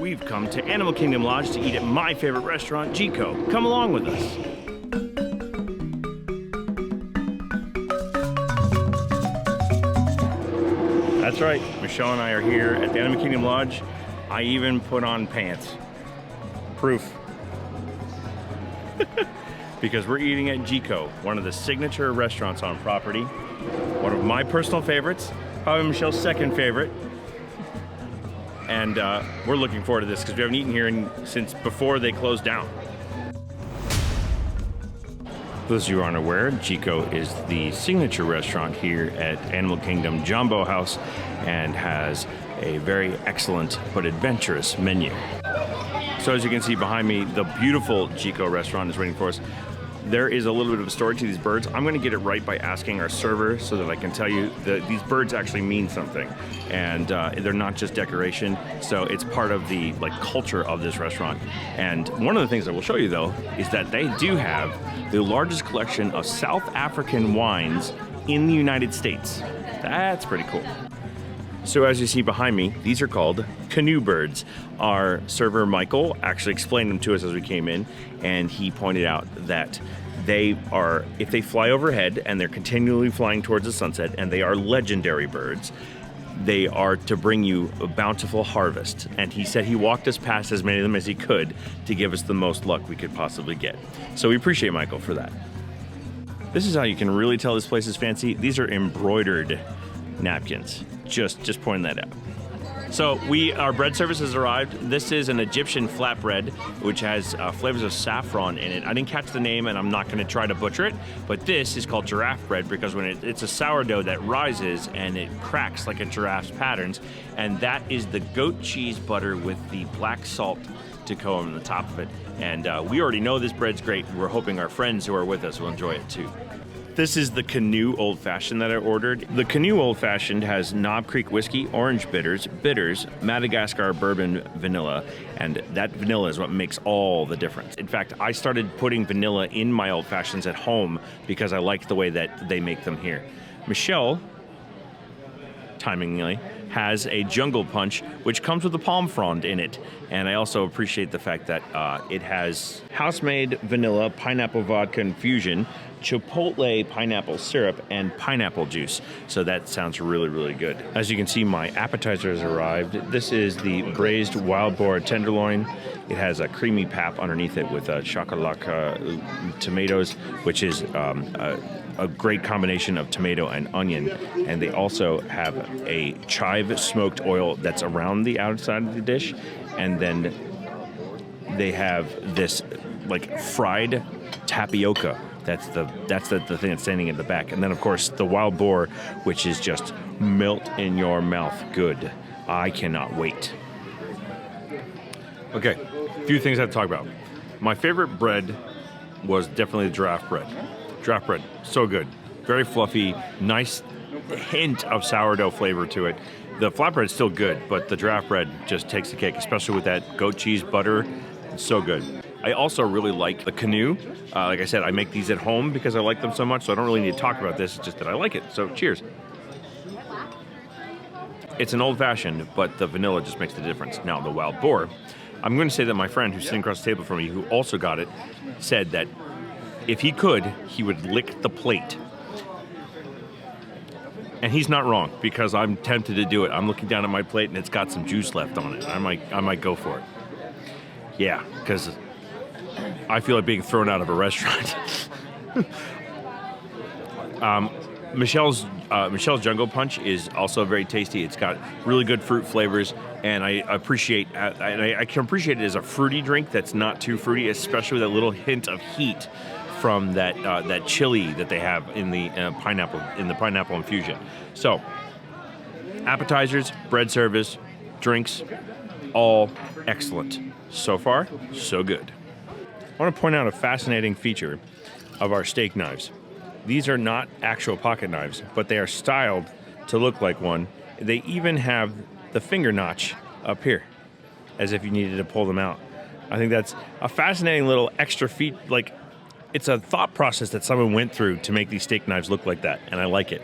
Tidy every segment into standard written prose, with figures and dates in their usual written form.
We've come to Animal Kingdom Lodge to eat at my favorite restaurant, Jiko. Come along with us. That's right, Michelle and I are here at the Animal Kingdom Lodge. I even put on pants. Proof. Because we're eating at Jiko, one of the signature restaurants on property. One of my personal favorites, probably Michelle's second favorite. And we're looking forward to this because we haven't eaten here since before they closed down. For those of you who aren't aware, Jiko is the signature restaurant here at Animal Kingdom Jumbo House and has a very excellent but adventurous menu. So as you can see behind me, the beautiful Jiko restaurant is waiting for us. There is a little bit of a story to these birds. I'm going to get it right by asking our server so that I can tell you that these birds actually mean something. And they're not just decoration, so it's part of the culture of this restaurant. And one of the things I will show you though is that they do have the largest collection of South African wines in the United States. That's pretty cool. So as you see behind me, these are called canoe birds. Our server, Michael, actually explained them to us as we came in, and he pointed out that they are, if they fly overhead and they're continually flying towards the sunset, and they are legendary birds, they are to bring you a bountiful harvest. And he said he walked us past as many of them as he could to give us the most luck we could possibly get. So we appreciate Michael for that. This is how you can really tell this place is fancy. These are embroidered napkins. Just pointing that out. So our bread service has arrived. This is an Egyptian flatbread, which has flavors of saffron in it. I didn't catch the name, and I'm not going to try to butcher it, but this is called giraffe bread because when it's a sourdough that rises and it cracks like a giraffe's patterns, and that is the goat cheese butter with the black salt to go on the top of it. And we already know this bread's great. We're hoping our friends who are with us will enjoy it too. This is the Canoe Old Fashioned that I ordered. The Canoe Old Fashioned has Knob Creek whiskey, orange bitters, Madagascar bourbon vanilla, and that vanilla is what makes all the difference. In fact, I started putting vanilla in my Old Fashions at home because I like the way that they make them here. Michelle, timingly, has a Jungle Punch, which comes with a palm frond in it. And I also appreciate the fact that it has house-made vanilla pineapple vodka infusion, chipotle pineapple syrup, and pineapple juice. So that sounds really, really good. As you can see, my appetizer has arrived. This is the braised wild boar tenderloin. It has a creamy pap underneath it with shakalaka tomatoes, which is a great combination of tomato and onion. And they also have a chive smoked oil that's around the outside of the dish. And then they have this fried tapioca. That's the thing that's standing in the back. And then, of course, the wild boar, which is just melt in your mouth good. I cannot wait. Okay, a few things I have to talk about. My favorite bread was definitely the giraffe bread. Giraffe bread, so good. Very fluffy, nice hint of sourdough flavor to it. The flatbread's still good, but the giraffe bread just takes the cake, especially with that goat cheese butter. It's so good. I also really like the Canoe. Like I said, I make these at home because I like them so much, so I don't really need to talk about this, it's just that I like it. So cheers. It's an old-fashioned, but the vanilla just makes the difference. Now, the wild boar, I'm going to say that my friend who's sitting across the table from me, who also got it, said that if he could, he would lick the plate. And he's not wrong, because I'm tempted to do it. I'm looking down at my plate and it's got some juice left on it. I might go for it. Yeah, because I feel like being thrown out of a restaurant. Michelle's Jungle Punch is also very tasty. It's got really good fruit flavors, and I can appreciate it as a fruity drink that's not too fruity, especially with a little hint of heat from that chili that they have in the pineapple infusion. So, appetizers, bread service, drinks, all excellent. So far, so good. I want to point out a fascinating feature of our steak knives. These are not actual pocket knives, but they are styled to look like one. They even have the finger notch up here, as if you needed to pull them out. I think that's a fascinating little extra feat. It's a thought process that someone went through to make these steak knives look like that, and I like it.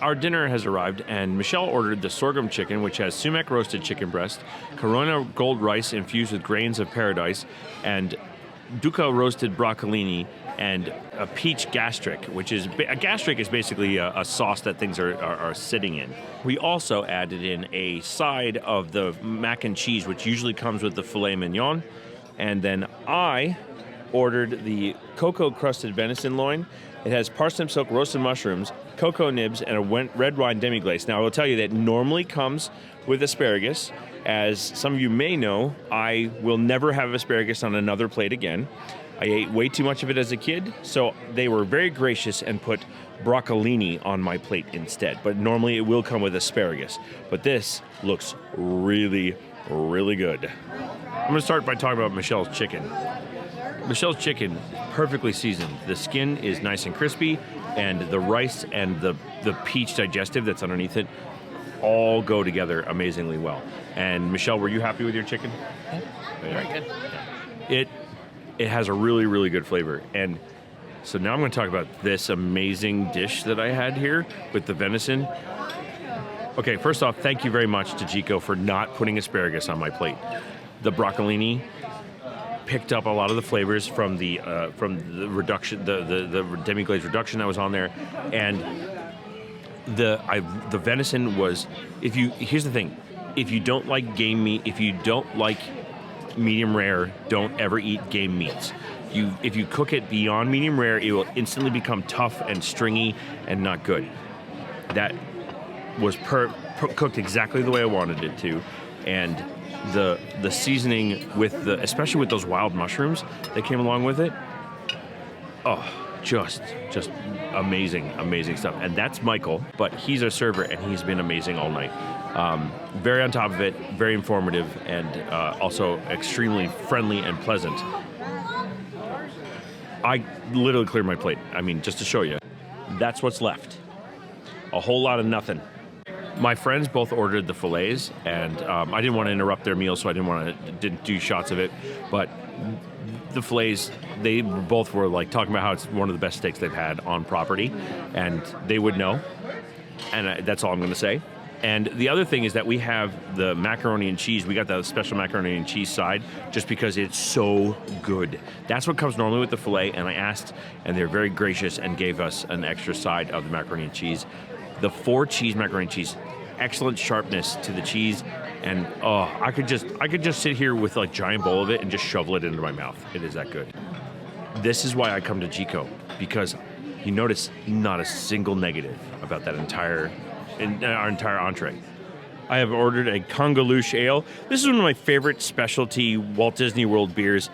Our dinner has arrived, and Michelle ordered the sorghum chicken, which has sumac roasted chicken breast, Corona gold rice infused with grains of paradise, and dukkha roasted broccolini, and a peach gastric, which is a gastric is basically a sauce that things are sitting in. We also added in a side of the mac and cheese, which usually comes with the filet mignon, and then I ordered the cocoa crusted venison loin. It has parsnip silk roasted mushrooms, cocoa nibs, and a red wine demi-glace. Now, I will tell you that normally comes with asparagus. As some of you may know, I will never have asparagus on another plate again. I ate way too much of it as a kid, so they were very gracious and put broccolini on my plate instead. But normally it will come with asparagus. But this looks really, really good. I'm going to start by talking about Michelle's chicken. Michelle's chicken, perfectly seasoned. The skin is nice and crispy, and the rice and the peach digestive that's underneath it all go together amazingly well. And Michelle, were you happy with your chicken? Yeah. Very good. Yeah. It has a really, really good flavor. And so now I'm going to talk about this amazing dish that I had here with the venison. Okay, first off, thank you very much to Jiko for not putting asparagus on my plate. The broccolini picked up a lot of the flavors from the reduction, the demi-glaze reduction that was on there, and the venison was. Here's the thing, if you don't like game meat, if you don't like medium rare, don't ever eat game meats. If you cook it beyond medium rare, it will instantly become tough and stringy and not good. That was cooked exactly the way I wanted it to, and the seasoning with especially with those wild mushrooms that came along with it, oh, just amazing stuff. And that's Michael, but he's our server and he's been amazing all night. Very on top of it, very informative, and also extremely friendly and pleasant. I literally cleared my plate. I mean, just to show you, that's what's left. A whole lot of nothing. My friends both ordered the fillets, and I didn't want to interrupt their meal, so I didn't do shots of it. But the fillets, they both were like talking about how it's one of the best steaks they've had on property, and they would know. And that's all I'm going to say. And the other thing is that we have the macaroni and cheese. We got the special macaroni and cheese side just because it's so good. That's what comes normally with the filet, and I asked, and they're very gracious and gave us an extra side of the macaroni and cheese. The 4-cheese macaroni and cheese, excellent sharpness to the cheese, and I could just sit here with like a giant bowl of it and just shovel it into my mouth. It is that good. This is why I come to Jiko, because you notice not a single negative about that our entire entree. I have ordered a Congaloosh Ale. This is one of my favorite specialty Walt Disney World beers.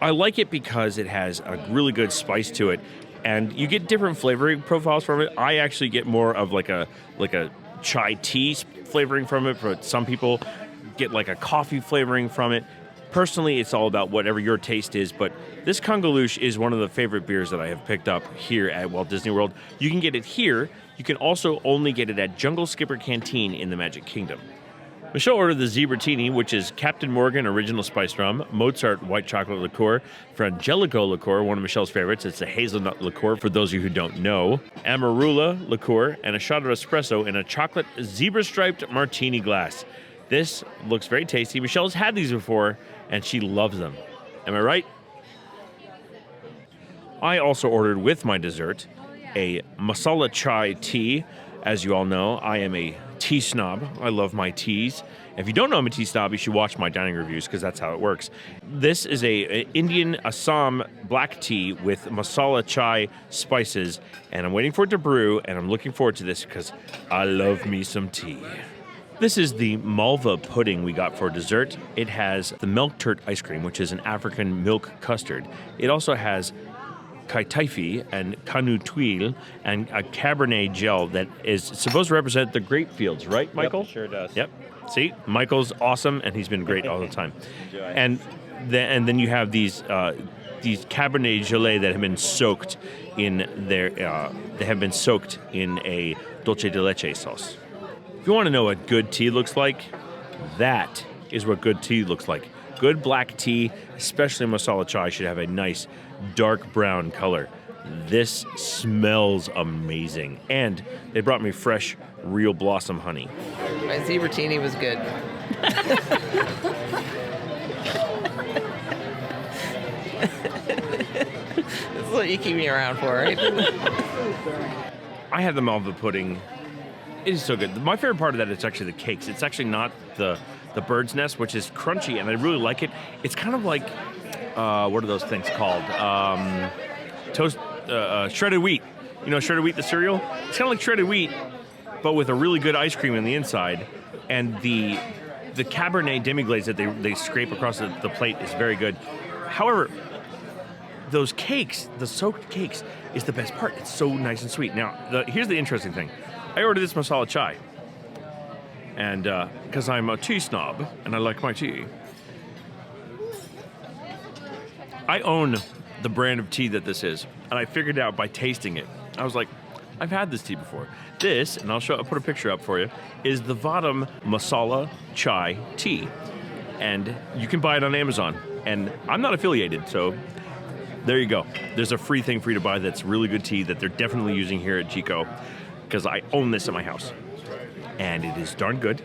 I like it because it has a really good spice to it, and you get different flavoring profiles from it. I actually get more of like a chai tea flavoring from it, but some people get like a coffee flavoring from it. Personally, it's all about whatever your taste is, but this Congaloosh is one of the favorite beers that I have picked up here at Walt Disney World. You can get it here. You can also only get it at Jungle Skipper Canteen in the Magic Kingdom. Michelle ordered the Zebratini, which is Captain Morgan Original Spiced Rum, Mozart White Chocolate Liqueur, Frangelico Liqueur, one of Michelle's favorites. It's a hazelnut liqueur, for those of you who don't know, Amarula Liqueur, and a shot of espresso in a chocolate zebra-striped martini glass. This looks very tasty. Michelle's had these before, and she loves them. Am I right? I also ordered with my dessert a masala chai tea. As you all know, I am a tea snob. I love my teas. If you don't know I'm a tea snob, you should watch my dining reviews because that's how it works. This is a Indian Assam black tea with masala chai spices, and I'm waiting for it to brew, and I'm looking forward to this because I love me some tea. This is the malva pudding we got for dessert. It has the milk tart ice cream, which is an African milk custard. It also has kaitaifi and kanu tuile and a cabernet gel that is supposed to represent the grape fields, right, Michael? Yep, sure does. Yep. See, Michael's awesome, and he's been great all the time. And then you have these cabernet gelée that have been soaked in a dulce de leche sauce. If you want to know what good tea looks like, that is what good tea looks like. Good black tea, especially masala chai, should have a nice dark brown color. This smells amazing. And they brought me fresh, real blossom honey. My zebratini was good. This is what you keep me around for, right? I had the malva pudding. It is so good. My favorite part of that is actually the cakes. It's actually not the bird's nest, which is crunchy, and I really like it. It's kind of like, what are those things called? Toast, shredded wheat. You know, shredded wheat, the cereal? It's kind of like shredded wheat, but with a really good ice cream on the inside. And the Cabernet demi-glaze that they scrape across the plate is very good. However, those cakes, the soaked cakes, is the best part. It's so nice and sweet. Now, here's the interesting thing. I ordered this masala chai, and because I'm a tea snob, and I like my tea. I own the brand of tea that this is, and I figured out by tasting it. I was like, I've had this tea before. This, and I'll put a picture up for you, is the Vahdam Masala Chai tea, and you can buy it on Amazon. And I'm not affiliated, so there you go. There's a free thing for you to buy that's really good tea that they're definitely using here at Jiko, because I own this at my house. And it is darn good,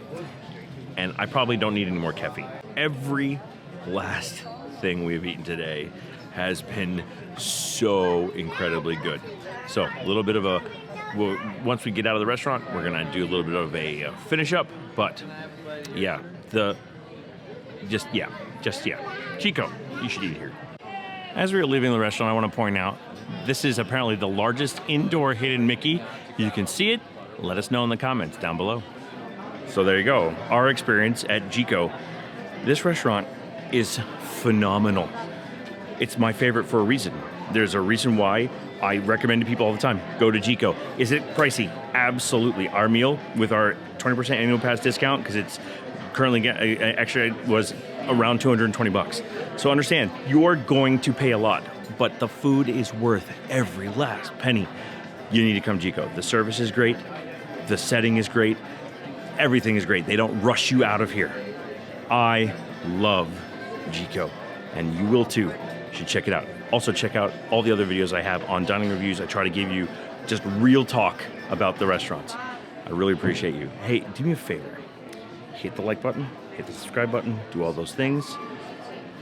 and I probably don't need any more caffeine. Every last thing we've eaten today has been so incredibly good. So a little bit of once we get out of the restaurant, we're gonna do a little bit of a finish up, but yeah, Jiko, you should eat here. As we are leaving the restaurant, I want to point out, this is apparently the largest indoor Hidden Mickey. You can see it. Let us know in the comments down below. So there you go. Our experience at Jiko. This restaurant is phenomenal. It's my favorite for a reason. There's a reason why I recommend to people all the time. Go to Jiko. Is it pricey? Absolutely. Our meal with our 20% annual pass discount, because it's currently actually it was around $220. So understand, you're going to pay a lot, but the food is worth every last penny. You need to come Jiko. The service is great. The setting is great. Everything is great. They don't rush you out of here. I love Jiko, and you will too. You should check it out. Also check out all the other videos I have on dining reviews. I try to give you just real talk about the restaurants. I really appreciate you. Hey, do me a favor. Hit the like button, hit the subscribe button, do all those things.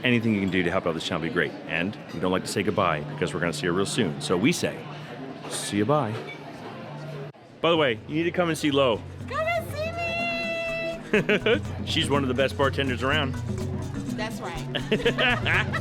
Anything you can do to help out this channel would be great. And we don't like to say goodbye because we're going to see you real soon. So we say, see you bye. By the way, you need to come and see Lo. Come and see me! She's one of the best bartenders around. That's right.